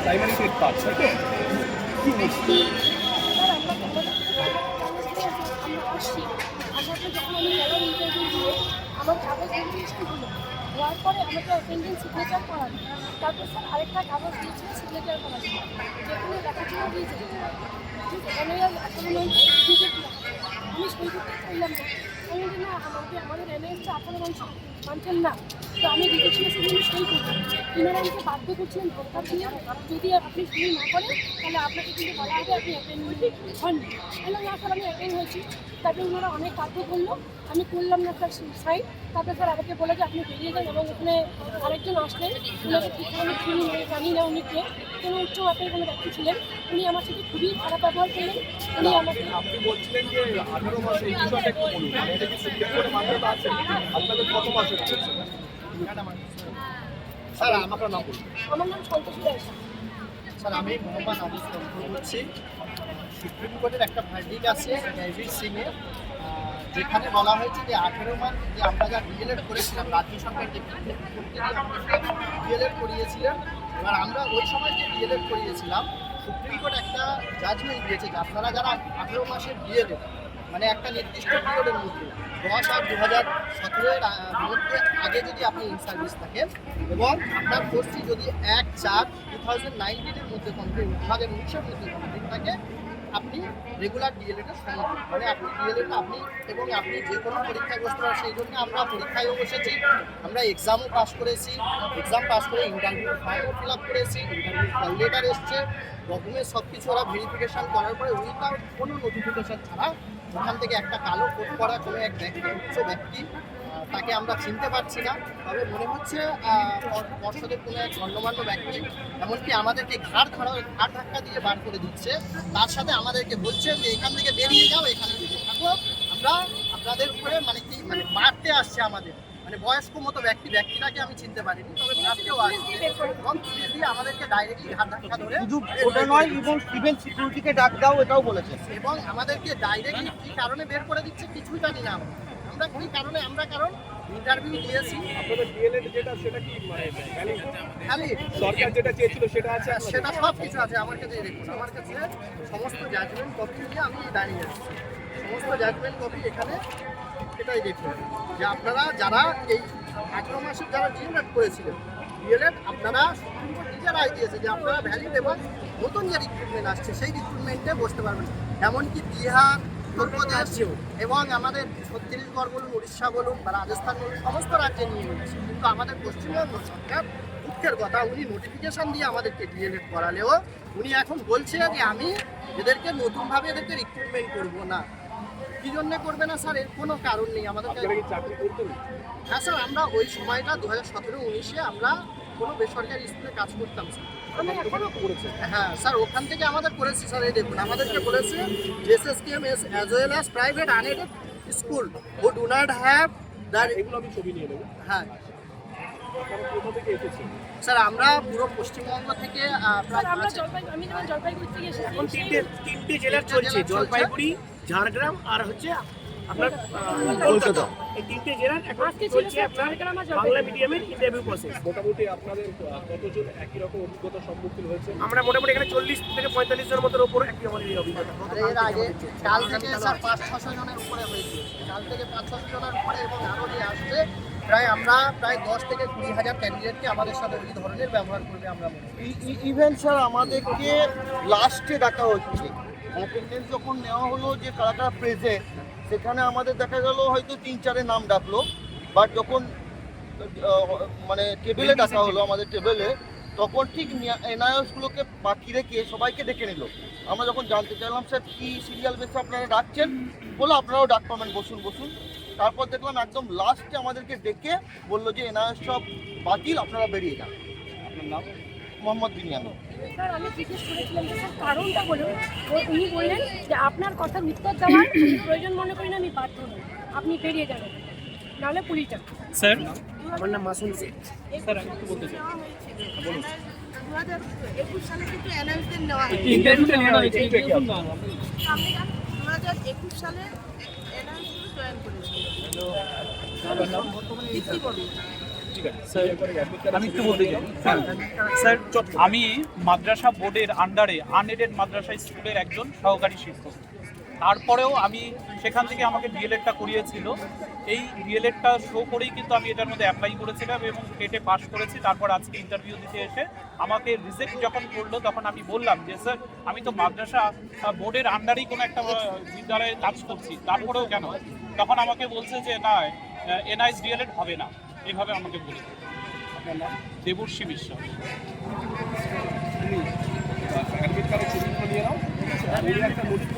Primary TET pass, তাই তো? কি বলছি? আমার কাগজ রেজিস্ট্রি হলো, হওয়ার পরে আমাকে অ্যাটেন্ডেন্স সিগনেচার করানো, তারপর স্যার আরেকটা কাগজ দিয়েছিল সিগনেচার করানো, যেখানে লেখাপড়া দিয়েছে ঠিক অ্যানুয়াল অ্যাকাউন্টমেন্টে ভিজিট আমি সই করতে চাইলাম না। আমি বলি না, আমাদের এনএএসটা 18 মানছেন না, তো আমি রিজেকশনের জন্য সই করলাম। তিনারা আমাকে বাধ্য করছিলেন ধোকা দিয়ে, যদি আপনি সই না করেন তাহলে আপনাকে কিন্তু বলা হবে আপনি অ্যাটেন্ড হননি। বললাম না স্যার, আমি অ্যাটেন্ড হয়েছি। তারপরে ওনারা অনেক বাধ্য করলো, আমি করলাম না স্যার সাইন। তারপরে স্যার আমাকে বলে যে আপনি বেরিয়ে যান, এবং ওখানে আরেকজন আসলেন, ওনাকে ঠিক আমি চিনি না, জানি না উনি কে, কোনো উচ্চ মাপের কোনো ব্যক্তি ছিলেন। উনি আমার সাথে খুবই খারাপ ব্যবহার করলেন। উনি আমাকে আপনি বলছিলেন যে 18 মাস, এই বিষয়টা একটু বলুন। মানে এটা কি সুপ্রিম কোর্টে মান্যতা আছে? আপনাদের কত মাসে হচ্ছে? স্যার আপনার নাম বলুন। আমার নাম সন্তোষী রায়। স্যার আমি মোহাম্মদ আনিস বলছি। সুপ্রিম কোর্টের একটা ভার্ডিক আছে ডেভিড সিংয়ে, যেখানে বলা হয়েছে যে 18 মাস যে আমরা যা ডিএলএড করেছিলাম, রাজ্য সরকার যে ডিএলএড করিয়েছিলেন, এবার আমরা ওই সময় যে ডিএলএড করিয়েছিলাম, সুপ্রিম কোর্ট একটা জাজমেন্ট দিয়েছে যে আপনারা যারা 18 মাসের ডিএলএড মানে একটা নির্দিষ্ট পিরিয়ডের মধ্যে 10/8/2017 মধ্যে আগে যদি আপনি ইন সার্ভিস থাকেন এবং আপনার কোর্সটি যদি 1/4/2019 মধ্যে কমপ্লিট 2019-এর মধ্যে কমপ্লিট থাকে, আপনি রেগুলার ডিএলএডের সমাপ্ত, মানে আপনি ডিএলএডটা আপনি এবং আপনি যে কোনো পরীক্ষায় বসতে পারেন। সেই জন্য আমরা পরীক্ষায়ও বসেছি, আমরা এক্সামও পাস করেছি, এক্সাম পাস করে ইন্টারভিউ ফর্মও ফিল আপ করেছি, ইন্টারভিউ কল লেটার এসছে, ডকুমেন্ট সব কিছু ওরা ভেরিফিকেশান করার পরে উইথাউট কোনো নোটিফিকেশান ছাড়া ওখান থেকে একটা কালো কোট করা কোনো এক ব্যক্তি, উচ্চ ব্যক্তি, তাকে আমরা চিনতে পারছি না, তবে মনে হচ্ছে পর্ষদের কোনো এক গণ্যমান্য ব্যক্তি, এমনকি আমাদেরকে ঘাড় ধাক্কা দিয়ে বার করে দিচ্ছে। তার সাথে আমাদেরকে বলছে যে এখান থেকে বেরিয়ে যাও, এখানে থাকো, আমরা আপনাদের উপরে মানে কি মানে মারতে আসছে আমাদের, মানে বয়স্ক মতো ব্যক্তিটাকে আমি চিনতে পারিনি, তবে মারতেও আসছে এবং তুলে দিয়ে আমাদেরকে ডাইরেক্টলি ঘাড় ধাক্কা ধরে, শুধু ওটা নয়, এবং ইভেন সিকিউরিটিকে ডাক দাও এটাও বলেছে, এবং আমাদেরকে ডাইরেক্টলি কী কারণে বের করে দিচ্ছে কিছুই জানি না আমরা কী কারণে। আমরা কারণ ইন্টারভিউ দিয়েছি। আপনাদের ডিএলএড যেটা সেটা কি মানে খালি সরকার যেটা চেয়েছিল সেটা আছে? সেটা সব কিছু আছে আমার কাছে। দেখুন আমার কাছে সমস্ত জাজমেন্ট কপি নিয়ে আমি দাঁড়িয়ে আছি, সমস্ত জাজমেন্ট কপি এখানে। এটাই দেখুন যে আপনারা যারা এই 18 মাসের যারা ডিএলএড করেছিলেন, ডিএলএড আপনারা সুপ্রিম কোর্ট নিজে রায় দিয়েছে যে আপনারা ভ্যালিড এবং নতুন যে রিক্রুটমেন্ট আসছে সেই রিক্রুটমেন্টে বসতে পারবেন, এমনকি বিহার, উত্তরপ্রদেশ এবং আমাদের ছত্তিশগড় বলুন, উড়িষ্যা বলুন বা রাজস্থান বলুন, সমস্ত রাজ্যে নিয়ে গেছে। কিন্তু আমাদের পশ্চিমবঙ্গ সরকার, দুঃখের কথা, উনি নোটিফিকেশান দিয়ে আমাদেরকে ডিএলএড করালেও উনি এখন বলছে যে আমি এদেরকে নতুনভাবে এদেরকে রিক্রুটমেন্ট করবো না। কী জন্যে করবে না স্যার, এর কোনো কারণ নেই আমাদের কাছে। চাকরি করতেন? হ্যাঁ স্যার, আমরা ওই সময়টা 2017-19-এ আমরা কোনো বেসরকারি স্কুলে কাজ করতাম স্যার। আমি এখনো করেছে? হ্যাঁ স্যার, ওখান থেকে আমাদের করেছি স্যার। এই দেখুন আমাদেরকে বলেছে SSKM as well as private unaided school who do not have the, এগুলো আমি ছবি নিয়ে নেবো। হ্যাঁ আপনারা কোথা থেকে এসেছেন? স্যার আমরা পুরো পশ্চিমবঙ্গ থেকে প্রায় আমরা আমি যখন জলপাইগুড়ি থেকে এসেছি, এখন তিনটে জেলার চলছে, জলপাইগুড়ি, ঝাড়গ্রাম আর হচ্ছে আপনার কলকাতা। এই তিনটে জেলার এখন আজকে ছিল চলছে স্যার আপনার ঝাড়গ্রাম আর বাংলা জলপাইগুড়ি। মিডিয়ামের ইন্টারভিউ প্রসেস। মোটামুটি আপনাদের কতজন একই রকম অভিজ্ঞতার সম্মুখীন হয়েছে? আমরা মোটামুটি এখানে 40 থেকে 45 জনের মতো উপর একই আমাদের এই অভিজ্ঞতা। এর আগে কাল থেকে স্যার 500-600 জনের উপরে হয়েছে, কাল থেকে 500-600 জনের উপরে, এবং আরও যে আসছে আমরা প্রায় 10 থেকে 20 হাজার ক্যান্ডিডেটকে আমাদের সাথে ওই ধরনের ব্যবহার করবে আমরা মনে করি। ইভেন স্যার আমাদেরকে লাস্টে ডাকা হচ্ছে, অ্যাটেন্ডেন্স যখন নেওয়া হলো যে কারা কারা প্রেজেন্ট, সেখানে আমাদের দেখা গেল হয়তো 3-4 নাম ডাকলো, বাট যখন মানে টেবিলে ডাকা হলো আমাদের টেবিলে, তখন ঠিক এনআইএসগুলোকে বাকি রেখে সবাইকে ডেকে নিল। আমরা যখন জানতে চাইলাম স্যার কী সিরিয়াল বেসে আপনারা ডাকছেন, বলো আপনারাও ডাক পাবেন, বসুন বসুন। তারপর দেখলাম একদম লাস্টে আমাদেরকে ডেকে বললো যে এনআইএস সব বাতিল, আপনারা বেরিয়ে যান। আপনার নাম? মোহাম্মদ বিনিয়ামি। স্যার আমি জিজ্ঞেস করেছিলাম যে স্যার কারণটা বলুন, উনি বললেন যে আপনার কথার উত্তর দেওয়ার প্রয়োজন মনে করি না, আমি বাধ্য নই, আপনি বেরিয়ে যাবেন, নাহলে পুলিশ যাবে। স্যার আমার নাম মাসুম শেখ। স্যার আমি একটু বলতে চাই। বলুন। 2021 সালে কিন্তু এনআইএসদের নেওয়া হয়। ইন্টারভিউটা নেওয়া হয়েছে। 2021 সালে এনআইএস জয়েন করেছিল। আপনার নাম? দীপ্তি বড়ুয়া। ঠিক আছে আমি একটু বলতে চাই স্যার আমি মাদ্রাসা বোর্ডের আন্ডারে আনএডেড মাদ্রাসা স্কুলের একজন সহকারী শিক্ষক। তারপরেও আমি সেখান থেকে আমাকে ডিএলএডটা করিয়েছিল। এই ডিএলএডটা শো করেই কিন্তু আমি এটার মধ্যে অ্যাপ্লাই করেছিলাম এবং টেটে পাস করেছি। তারপর আজকে ইন্টারভিউ দিতে এসে আমাকে রিজেক্ট যখন করলো তখন আমি বললাম যে স্যার আমি তো মাদ্রাসা বোর্ডের আন্ডারেই কোনো একটা বিদ্যালয়ে কাজ করছি, তারপরেও কেন? তখন আমাকে বলছে যে না, এনআইএস ডিএলএড হবে না, এইভাবে আমাকে বলে। দেবর্ষী বিশ্বাস। অ্যাডমিট কার্ডের ছবিগুলো নিয়ে নাও, একটা নোটিশ